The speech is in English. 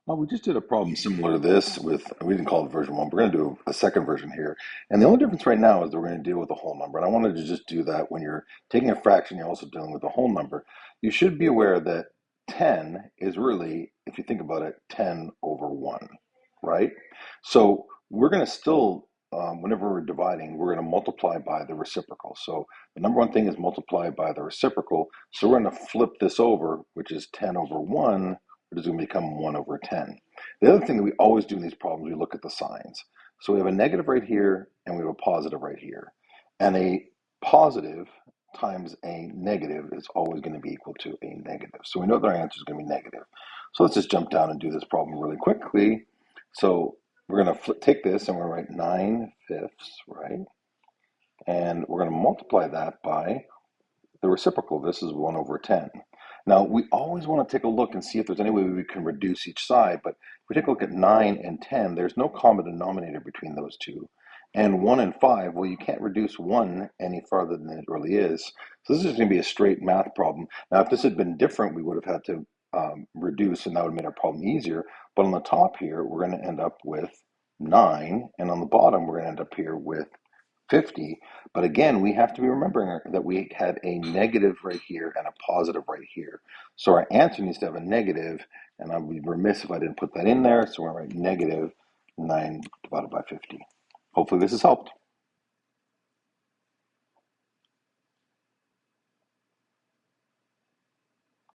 Well, we just did a problem similar to this we didn't call it version one. We're going to do a second version here. And the only difference right now is that we're going to deal with a whole number. And I wanted to just do that when you're taking a fraction, you're also dealing with a whole number. You should be aware that 10 is really, if you think about it, 10 over 1, right? So we're going to still, whenever we're dividing, we're going to multiply by the reciprocal. So the number one thing is multiply by the reciprocal. So we're going to flip this over, which is 10 over 1, which is going to become 1 over 10. The other thing that we always do in these problems, we look at the signs. So we have a negative right here, and we have a positive right here. And a positive times a negative is always going to be equal to a negative. So we know that our answer is going to be negative. So let's just jump down and do this problem really quickly. So we're going to take this, and we're going to write 9/5, right? And we're going to multiply that by the reciprocal. This is 1 over 10. Now, we always want to take a look and see if there's any way we can reduce each side, but if we take a look at 9 and 10, there's no common denominator between those two. And 1 and 5, well, you can't reduce 1 any farther than it really is. So this is going to be a straight math problem. Now, if this had been different, we would have had to reduce, and that would have made our problem easier. But on the top here, we're going to end up with 9, and on the bottom, we're going to end up here with 50. But again, we have to be remembering that we had a negative right here and a positive right here. So our answer needs to have a negative, and I'd be remiss if I didn't put that in there. So we're going to write negative 9 divided by 50. Hopefully this has helped.